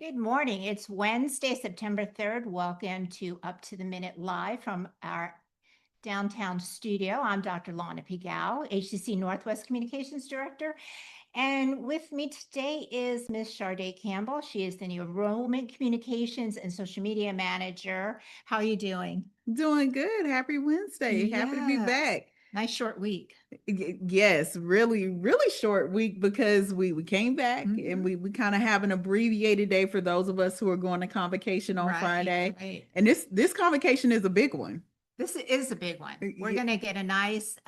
Good morning. It's Wednesday, September 3rd. Welcome to Up to the Minute Live from our downtown studio. I'm Dr. Lana Pigao, HCC Northwest Communications Director. And with me today is Ms. Sharday Campbell. She is the new Enrollment Communications and Social Media Manager. How are you doing? Doing good. Happy Wednesday. Happy to be Yes. back. Nice short week. Yes, really short week because we came back and we kind of have an abbreviated day for those of us who are going to convocation on Friday. Right. And this convocation is a big one. This is a big one. We're going to get a nice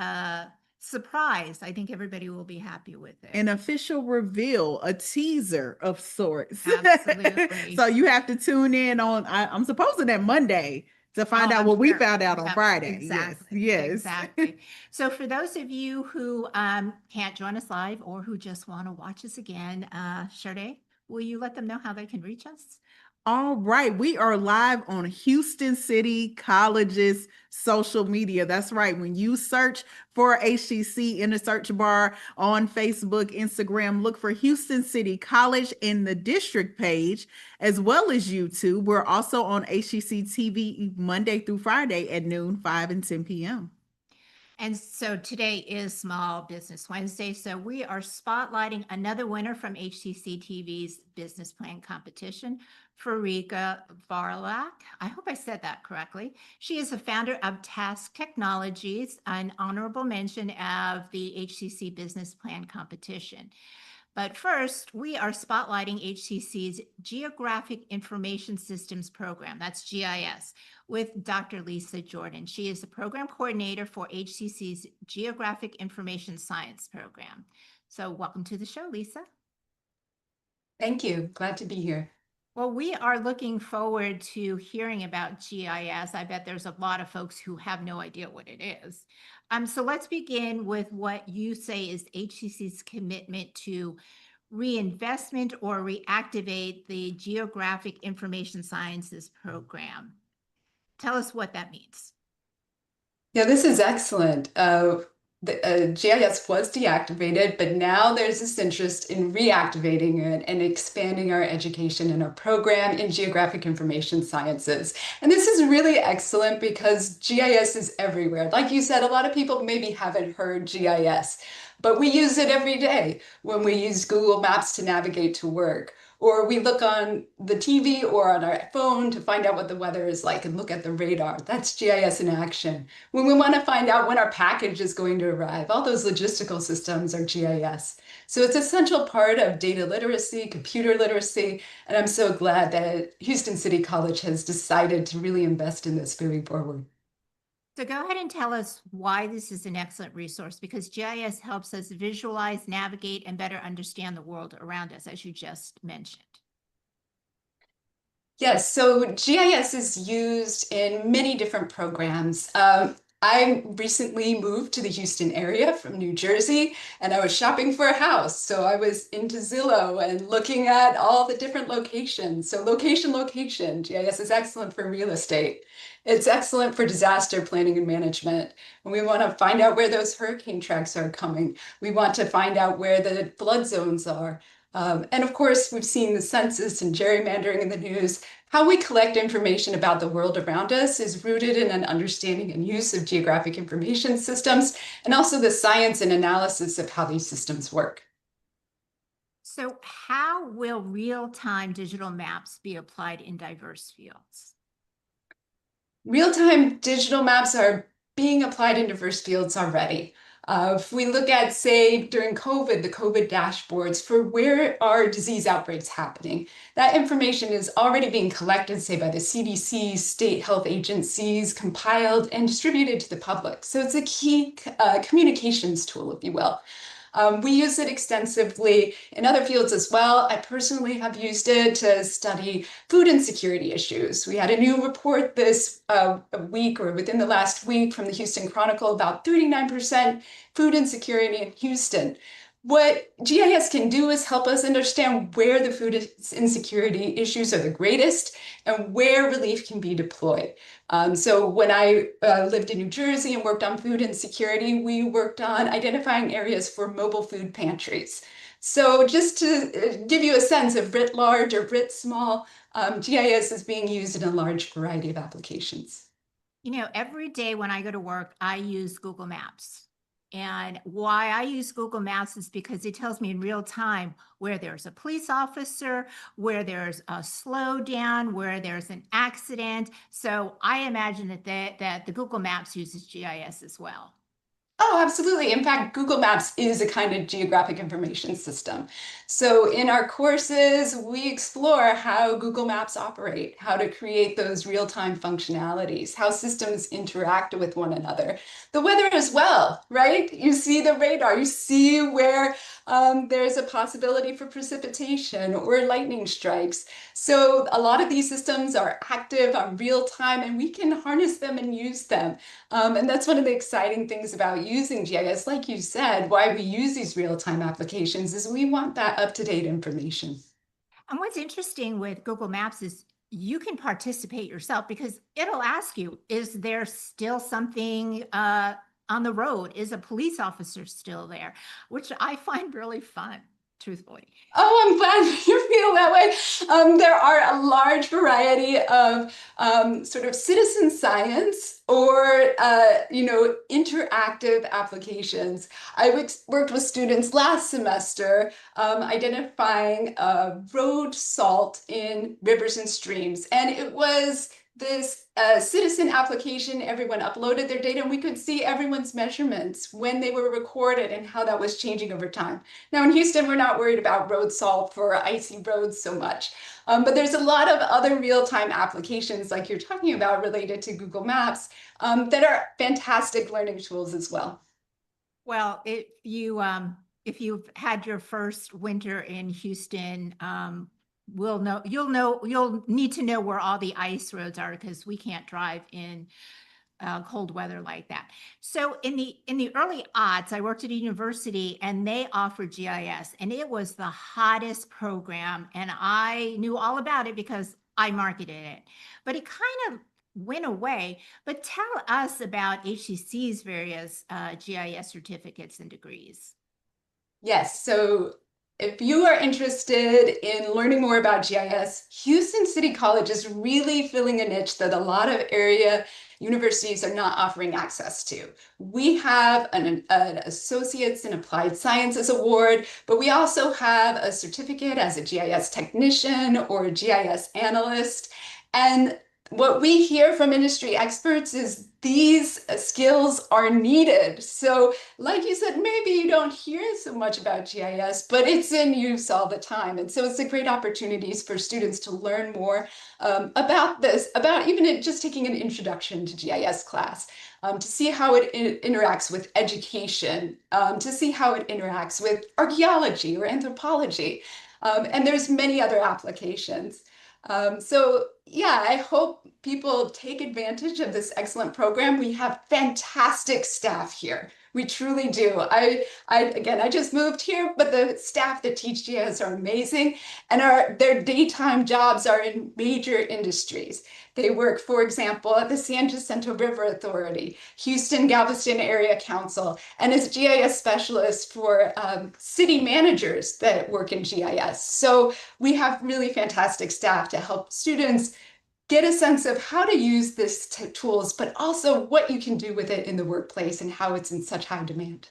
surprise. I think everybody will be happy with it. An official reveal, a teaser of sorts. Absolutely. So you have to tune in on, I'm supposing that Monday to find out I'm what we sure. found out on Yep, Friday. exactly. Yes. Exactly. So for those of you who can't join us live or who just want to watch us again, Sade, will you let them know how they can reach us? All right, we are live on Houston City College's social media. That's right. When you search for HCC in the search bar on Facebook, Instagram, look for Houston City College in the district page, as well as YouTube. We're also on HCCTV Monday through Friday at noon, 5 and 10 p.m. And so today is Small Business Wednesday. So we are spotlighting another winner from HCCTV's business plan competition, Frerika Varlack. I hope I said that correctly. She is the founder of Task Technologies, an honorable mention of the HCC business plan competition. But first, we are spotlighting HCC's Geographic Information Systems program, that's GIS, with Dr. Lisa Jordan. She is the program coordinator for HCC's Geographic Information Science program. So welcome to the show, Lisa. Thank you. Glad to be here. Well, we are looking forward to hearing about GIS. I bet there's a lot of folks who have no idea what it is. So let's begin with what you say is HCC's commitment to reinvestment or reactivate the Geographic Information Sciences program. Tell us what that means. Yeah, this is excellent. The GIS was deactivated, but now there's this interest in reactivating it and expanding our education and our program in geographic information sciences. And this is really excellent because GIS is everywhere. Like you said, a lot of people maybe haven't heard GIS, but we use it every day when we use Google Maps to navigate to work, or we look on the TV or on our phone to find out what the weather is like and look at the radar. That's GIS in action. When we want to find out when our package is going to arrive, all those logistical systems are GIS. So it's an essential part of data literacy, computer literacy, and I'm so glad that Houston City College has decided to really invest in this moving forward. So go ahead and tell us why this is an excellent resource, because GIS helps us visualize, navigate, and better understand the world around us, as you just mentioned. Yes, so GIS is used in many different programs. I recently moved to the Houston area from New Jersey, and I was shopping for a house. So I was into Zillow and looking at all the different locations. So location, GIS is excellent for real estate. It's excellent for disaster planning and management. And we want to find out where those hurricane tracks are coming. We want to find out where the flood zones are. And of course, we've seen the census and gerrymandering in the news. How we collect information about the world around us is rooted in an understanding and use of geographic information systems, and also the science and analysis of how these systems work. So how will real-time digital maps be applied in diverse fields? Real-time digital maps are being applied in diverse fields already. If we look at, say, during COVID, the COVID dashboards for where are disease outbreaks happening, that information is already being collected, say, by the CDC, state health agencies, compiled and distributed to the public. So it's a key communications tool, if you will. We use it extensively in other fields as well. I personally have used it to study food insecurity issues. We had a new report this week or within the last week from the Houston Chronicle about 39% food insecurity in Houston. What GIS can do is help us understand where the food insecurity issues are the greatest and where relief can be deployed. So when I lived in New Jersey and worked on food insecurity, we worked on identifying areas for mobile food pantries. So just to give you a sense of writ large or writ small, GIS is being used in a large variety of applications. You know, every day when I go to work, I use Google Maps. And why I use Google Maps is because it tells me in real time where there's a police officer, where there's a slowdown, where there's an accident. So I imagine that the Google Maps uses GIS as well. Oh, absolutely. In fact, Google Maps is a kind of geographic information system. So in our courses, we explore how Google Maps operate, how to create those real-time functionalities, how systems interact with one another. The weather as well, right? You see the radar, you see where there's a possibility for precipitation or lightning strikes. So a lot of these systems are active, are real time, and we can harness them and use them. And that's one of the exciting things about using GIS. Like you said, why we use these real-time applications is we want that up-to-date information. And what's interesting with Google Maps is you can participate yourself because it'll ask you, is there still something on the road? Is a police officer still there? Which I find really fun, truthfully. Oh, I'm glad you feel that way. There are a large variety of sort of citizen science or interactive applications. Worked with students last semester identifying road salt in rivers and streams, and it was this citizen application. Everyone uploaded their data, and we could see everyone's measurements when they were recorded and how that was changing over time. Now in Houston, we're not worried about road salt for icy roads so much, but there's a lot of other real-time applications like you're talking about related to Google Maps that are fantastic learning tools as well. Well, if you've had your first winter in Houston, you'll need to know where all the ice roads are because we can't drive in cold weather like that. So in the early aughts, I worked at a university and they offered GIS, and it was the hottest program, and I knew all about it because I marketed it. But it kind of went away. But tell us about HCC's various GIS certificates and degrees. Yes, so if you are interested in learning more about GIS, Houston City College is really filling a niche that a lot of area universities are not offering access to. We have an Associates in Applied Sciences Award, but we also have a certificate as a GIS technician or a GIS analyst. And what we hear from industry experts is these skills are needed. So like you said, maybe you don't hear so much about GIS, but it's in use all the time. And so it's a great opportunities for students to learn more about this, about even just taking an introduction to GIS class, to see how it interacts with education, to see how it interacts with archaeology or anthropology. And there's many other applications. So yeah, I hope people take advantage of this excellent program. We have fantastic staff here. We truly do. I just moved here, but the staff that teach GIS are amazing, and their daytime jobs are in major industries. They work, for example, at the San Jacinto River Authority, Houston Galveston Area Council, and as GIS specialists for city managers that work in GIS. So we have really fantastic staff to help students get a sense of how to use these tools, but also what you can do with it in the workplace and how it's in such high demand.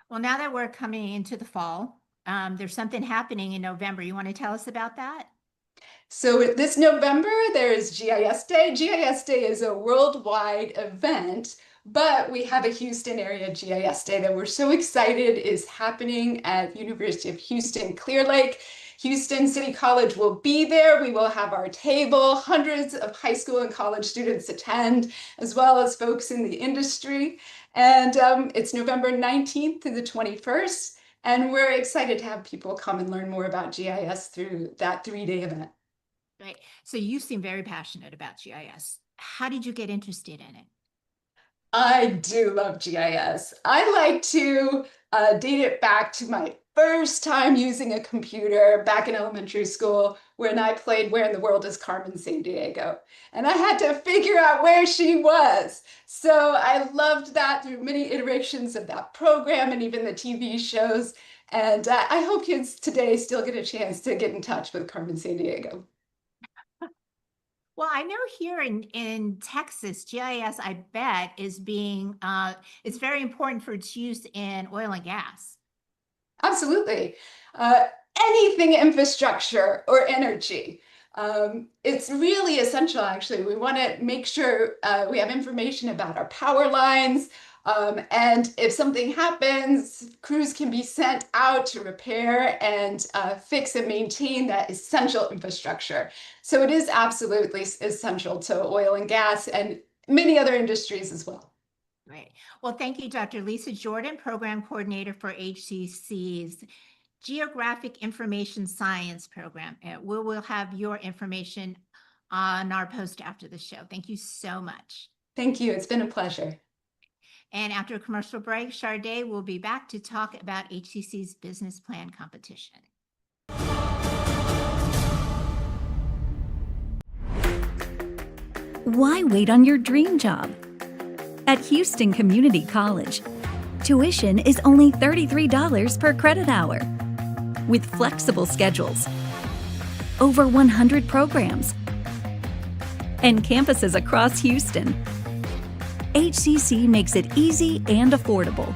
Well, now that we're coming into the fall, there's something happening in November. You want to tell us about that? So this November, there's GIS Day. GIS Day is a worldwide event, but we have a Houston area GIS Day that we're so excited is happening at University of Houston Clear Lake. Houston City College will be there. We will have our table. Hundreds of high school and college students attend, as well as folks in the industry. And it's November 19th to the 21st. And we're excited to have people come and learn more about GIS through that 3-day event. Right. So you seem very passionate about GIS. How did you get interested in it? I do love GIS. I like to date it back to my first time using a computer back in elementary school when I played Where in the World is Carmen Sandiego? And I had to figure out where she was. So I loved that through many iterations of that program and even the TV shows. And I hope kids today still get a chance to get in touch with Carmen Sandiego. Well, I know here in Texas, GIS, I bet, is being, it's very important for its use in oil and gas. Absolutely. Uh, Anything infrastructure or energy. It's really essential, actually. We want to make sure we have information about our power lines. And if something happens, crews can be sent out to repair and fix and maintain that essential infrastructure. So it is absolutely essential to oil and gas and many other industries as well. Right. Well, thank you, Dr. Lisa Jordan, Program Coordinator for HCC's Geographic Information Science Program. We will have your information on our post after the show. Thank you so much. Thank you. It's been a pleasure. And after a commercial break, Sade will be back to talk about HCC's business plan competition. Why wait on your dream job? At Houston Community College, tuition is only $33 per credit hour, with flexible schedules, over 100 programs, and campuses across Houston. HCC makes it easy and affordable.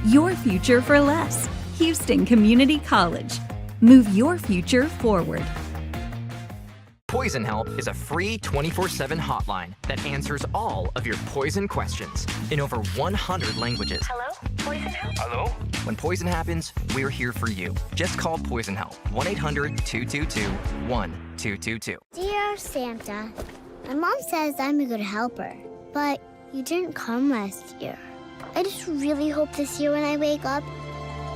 Your future for less. Houston Community College. Move your future forward. Poison Help is a free 24/7 hotline that answers all of your poison questions in over 100 languages. Hello? Poison Help? Hello? When poison happens, we're here for you. Just call Poison Help, 1-800-222-1222. Dear Santa, my mom says I'm a good helper, but you didn't come last year. I just really hope this year when I wake up,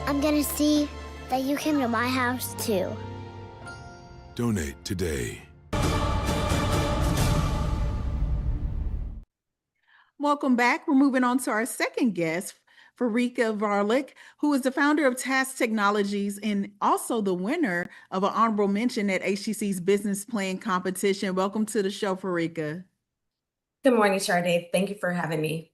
I'm gonna see that you came to my house too. Donate today. Welcome back. We're moving on to our second guest, Frerika Varlack, who is the founder of Task Technologies and also the winner of an honorable mention at HCC's business plan competition. Welcome to the show, Frerika. Good morning, Sade. Thank you for having me.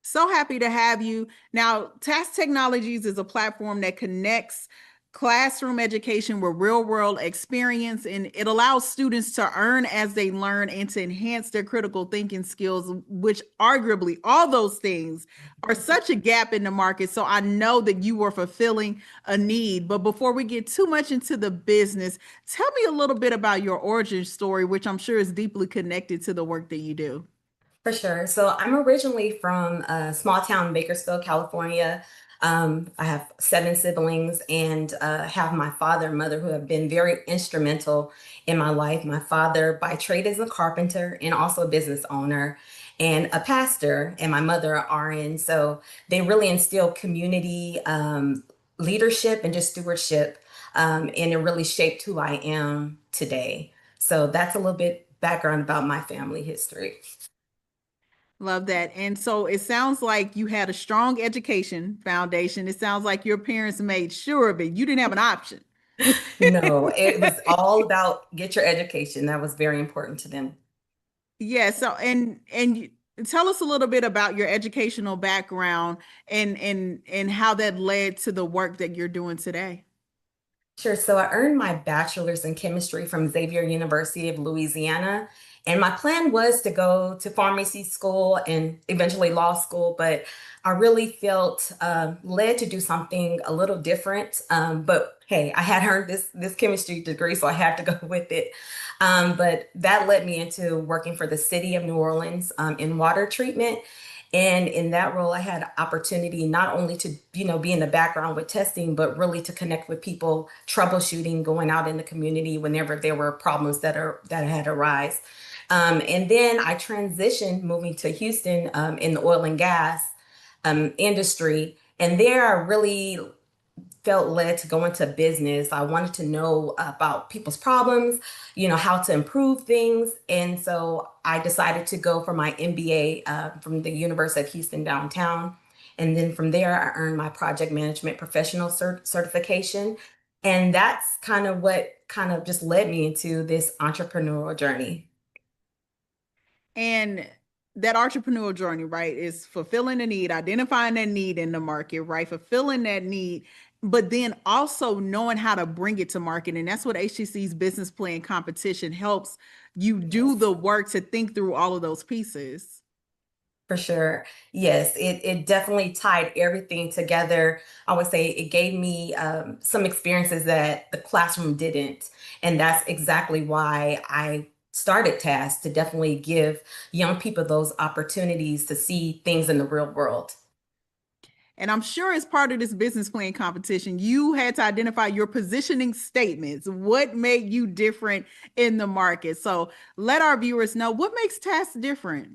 So happy to have you. Now, Task Technologies is a platform that connects classroom education with real-world experience, and it allows students to earn as they learn and to enhance their critical thinking skills, which arguably all those things are such a gap in the market. So I know that you were fulfilling a need. But before we get too much into the business, tell me a little bit about your origin story, which I'm sure is deeply connected to the work that you do. For sure. So I'm originally from a small town, Bakersfield, California. I have 7 siblings and have my father and mother who have been very instrumental in my life. My father by trade is a carpenter and also a business owner and a pastor, and my mother are RN. So they really instill community leadership and just stewardship, and it really shaped who I am today. So that's a little bit background about my family history. Love that. And so it sounds like you had a strong education foundation. It sounds like your parents made sure of it. You didn't have an option. No, it was all about get your education. That was very important to them. Yeah. So tell us a little bit about your educational background and how that led to the work that you're doing today. Sure. So I earned my bachelor's in chemistry from Xavier University of Louisiana. And my plan was to go to pharmacy school and eventually law school, but I really felt led to do something a little different. But hey, I had earned this chemistry degree, so I had to go with it. But that led me into working for the city of New Orleans in water treatment. And in that role, I had opportunity not only to, be in the background with testing, but really to connect with people, troubleshooting, going out in the community whenever there were problems that had arise. And then I transitioned, moving to Houston in the oil and gas industry. And there I really felt led to go into business. I wanted to know about people's problems, how to improve things. And so I decided to go for my MBA from the University of Houston downtown. And then from there, I earned my project management professional certification. And that's kind of what kind of just led me into this entrepreneurial journey. And that entrepreneurial journey, right, is fulfilling a need, identifying that need in the market, right, fulfilling that need. but then also knowing how to bring it to market. And that's what HCC's business plan competition helps you do Yes. the work to think through all of those pieces. For sure. Yes, it definitely tied everything together. I would say it gave me some experiences that the classroom didn't. And that's exactly why I started TASK, to definitely give young people those opportunities to see things in the real world. And I'm sure as part of this business plan competition, you had to identify your positioning statements. What made you different in the market? So let our viewers know what makes TASK different.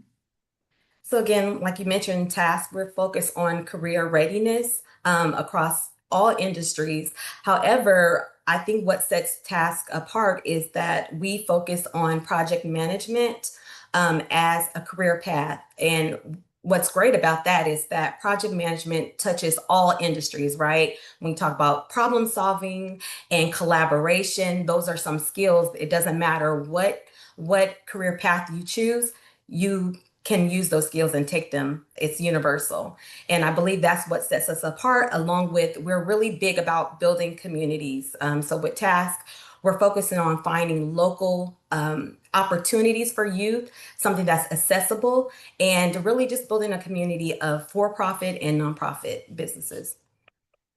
So again, like you mentioned, TASK, we're focused on career readiness across all industries. However, I think what sets TASK apart is that we focus on project management as a career path. And what's great about that is that project management touches all industries, right? When we talk about problem solving and collaboration, those are some skills. It doesn't matter what career path you choose, you can use those skills and take them. It's universal. And I believe that's what sets us apart, along with we're really big about building communities. So with TASK, we're focusing on finding local opportunities for youth, something that's accessible, and really just building a community of for-profit and nonprofit businesses.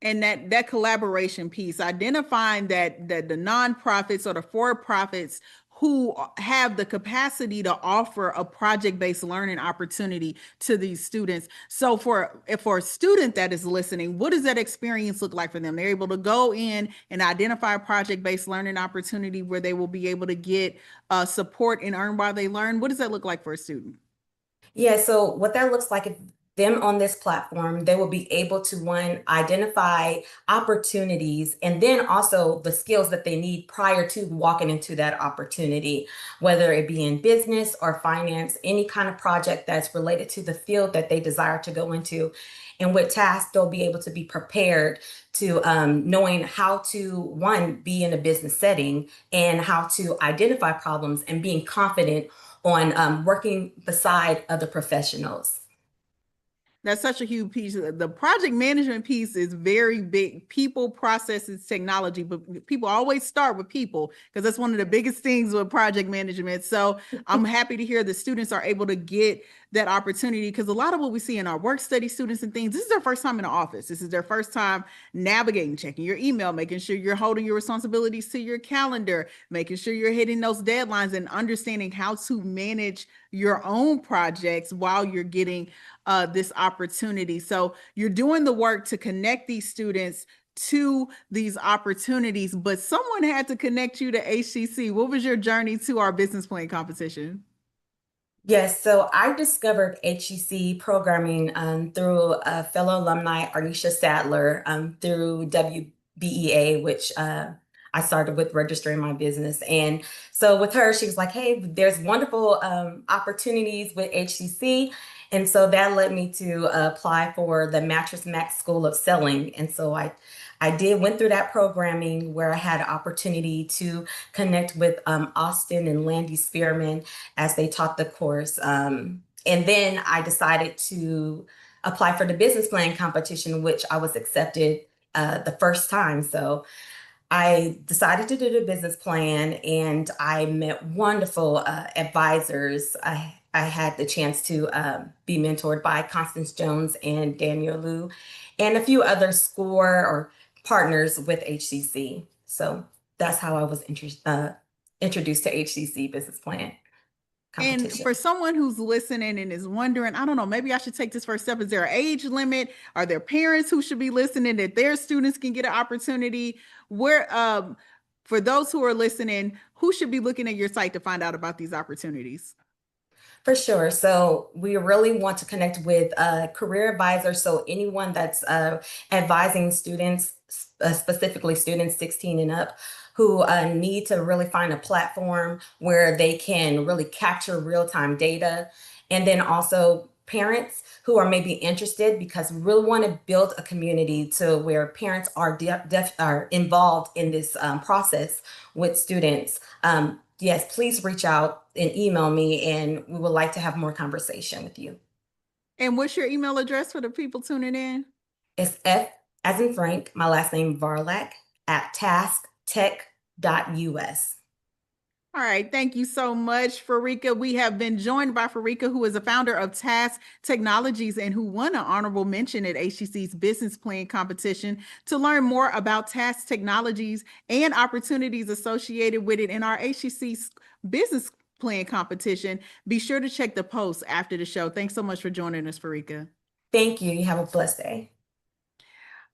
And that collaboration piece, identifying that the nonprofits or the for-profits who have the capacity to offer a project-based learning opportunity to these students. So for a student that is listening, what does that experience look like for them? They're able to go in and identify a project-based learning opportunity where they will be able to get support and earn while they learn. What does that look like for a student? Yeah, so what that looks like, if them on this platform, they will be able to, one, identify opportunities and then also the skills that they need prior to walking into that opportunity, whether it be in business or finance, any kind of project that's related to the field that they desire to go into. And with TASK, they'll be able to be prepared to knowing how to, one, be in a business setting and how to identify problems and being confident on working beside other professionals. That's such a huge piece. The project management piece is very big. People, processes, technology, but people always start with people because that's one of the biggest things with project management. So I'm happy to hear the students are able to get that opportunity, because a lot of what we see in our work study students and things, this is their first time in the office. This is their first time navigating, checking your email, making sure you're holding your responsibilities to your calendar, making sure you're hitting those deadlines and understanding how to manage your own projects while you're getting this opportunity. So you're doing the work to connect these students to these opportunities, but someone had to connect you to HCC. What was your journey to our business plan competition? Yes, so I discovered HCC programming through a fellow alumni, Arnisha Sadler, through WBEA, which I started with registering my business. And so with her, she was like, hey, there's wonderful opportunities with HCC. And so that led me to apply for the Mattress Max School of Selling. And so I went through that programming where I had an opportunity to connect with Austin and Landy Spearman as they taught the course. And then I decided to apply for the business plan competition, which I was accepted the first time. So I decided to do the business plan, and I met wonderful advisors. I had the chance to be mentored by Constance Jones and Daniel Liu, and a few other score or partners with HCC. So that's how I was introduced to HCC business plan And competition. for someone who's listening and is wondering, I don't know, maybe I should take this first step. Is there an age limit? Are there parents who should be listening that their students can get an opportunity? Where, for those who are listening, who should be looking at your site to find out about these opportunities? For sure. So we really want to connect with career advisors. So anyone that's advising students, specifically students 16 and up, who need to really find a platform where they can really capture real-time data. And then also parents who are maybe interested, because we really want to build a community to where parents are are involved in this process with students. Yes, please reach out and email me, and we would like to have more conversation with you. And what's your email address for the people tuning in? It's as in Frank, my last name Varlack, at tasktech.us. All right, thank you so much, Frerika. We have been joined by Frerika, who is a founder of Task Technologies and who won an honorable mention at HCC's business plan competition. To learn more about Task Technologies and opportunities associated with it in our HCC's business plan competition, be sure to check the post after the show. Thanks so much for joining us, Frerika. Thank you. You have a blessed day.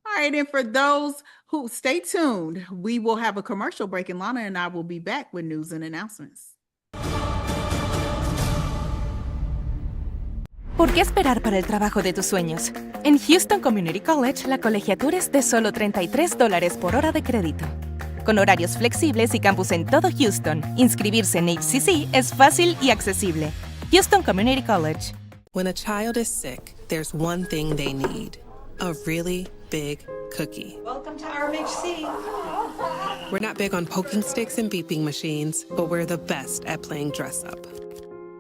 All right, and for those who stay tuned, we will have a commercial break and Lana and I will be back with news and announcements. ¿Por qué esperar para el trabajo de tus sueños? En Houston Community College, la colegiatura es de solo $33 por hora de crédito. Con horarios flexibles y campus en todo Houston, inscribirse en HCC es fácil y accesible. Houston Community College. When a child is sick, there's one thing they need: a really big cookie. Welcome to RMHC. We're not big on poking sticks and beeping machines, but we're the best at playing dress up.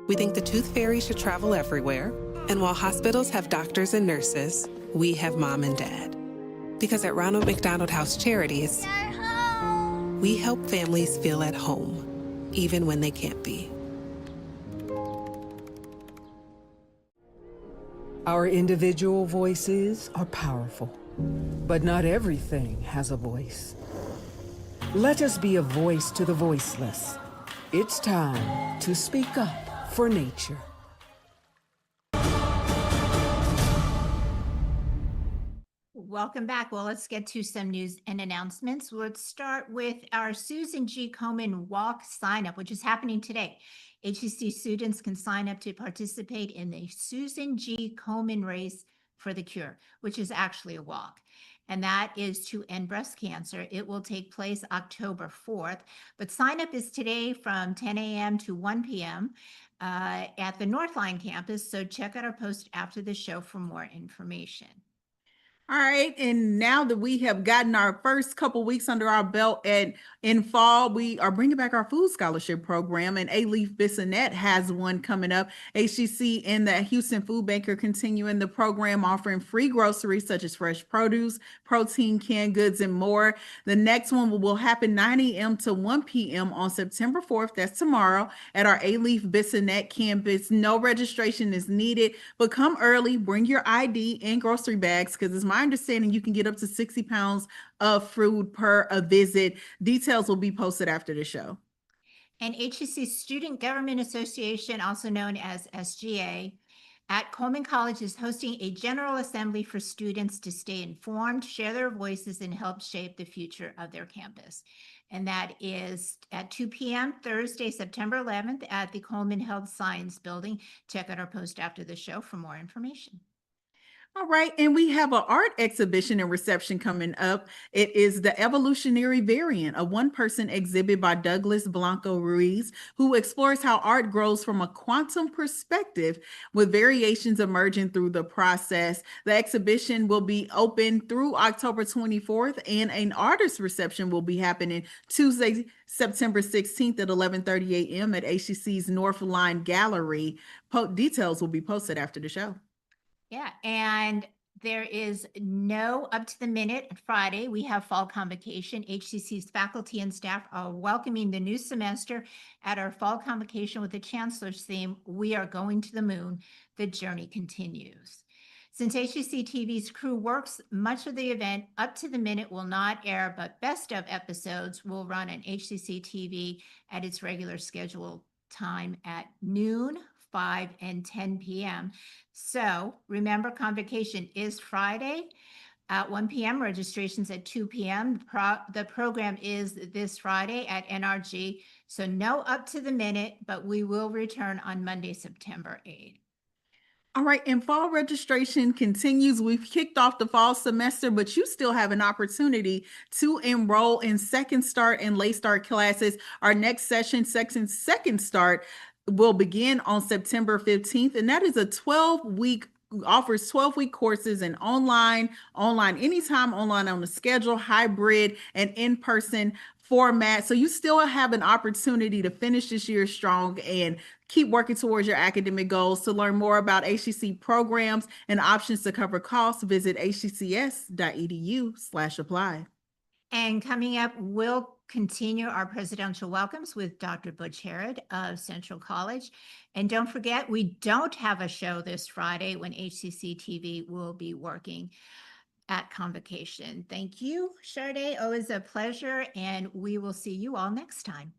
We think the tooth fairy should travel everywhere, and while hospitals have doctors and nurses, we have mom and dad. Because at Ronald McDonald House Charities, we help families feel at home, even when they can't be. Our individual voices are powerful, but not everything has a voice. Let us be a voice to the voiceless. It's time to speak up for nature. Welcome back. Well, let's get to some news and announcements. Let's start with our Susan G. Komen Walk sign up, which is happening today. HCC students can sign up to participate in the Susan G. Komen Race for the Cure, which is actually a walk. And that is to end breast cancer. It will take place October 4th, but sign up is today from 10 a.m. to 1 p.m. At the Northline campus. So check out our post after the show for more information. All right, and now that we have gotten our first couple weeks under our belt in fall, we are bringing back our food scholarship program, and A-Leaf Bissonnette has one coming up. HCC and the Houston Food Bank are continuing the program, offering free groceries such as fresh produce, protein, canned goods, and more. The next one will happen 9 a.m. to 1 p.m. on September 4th. That's tomorrow at our A-Leaf Bissonnette campus. No registration is needed, but come early, bring your ID and grocery bags, because it's my understanding you can get up to 60 pounds of food per a visit. Details will be posted after the show. And HCC Student Government Association, also known as SGA, at Coleman College is hosting a General Assembly for students to stay informed, share their voices, and help shape the future of their campus. And that is at 2 p.m. Thursday, September 11th at the Coleman Health Science Building. Check out our post after the show for more information. All right, and we have an art exhibition and reception coming up. It is the Evolutionary Variant, a one-person exhibit by Douglas Blanco Ruiz, who explores how art grows from a quantum perspective with variations emerging through the process. The exhibition will be open through October 24th, and an artist reception will be happening Tuesday, September 16th at 11:30 a.m. at HCC's North Line Gallery. Details will be posted after the show. Yeah, and there is no up to the minute Friday. We have fall convocation. HCC's faculty and staff are welcoming the new semester at our fall convocation with the chancellor's theme, "We are going to the moon. The journey continues." Since HCCTV's crew works much of the event, up to the minute will not air, but best of episodes will run on HCCTV at its regular scheduled time at noon, 5 and 10 p.m. So remember, convocation is Friday at 1 p.m. Registration's at 2 p.m. The program is this Friday at NRG. So no up to the minute, but we will return on Monday, September 8th. All right, and fall registration continues. We've kicked off the fall semester, but you still have an opportunity to enroll in Second Start and Late Start classes. Our next session, Second Start, will begin on September 15th, and that is a 12-week, offers 12-week courses in online anytime, online on the schedule, hybrid, and in-person format. So you still have an opportunity to finish this year strong and keep working towards your academic goals. To learn more about HCC programs and options to cover costs, visit hccs.edu/apply. And coming up, we'll continue our presidential welcomes with Dr. Butch Herod of Central College. And don't forget, we don't have a show this Friday when HCCTV will be working at convocation. Thank you, Sade. Always a pleasure. And we will see you all next time.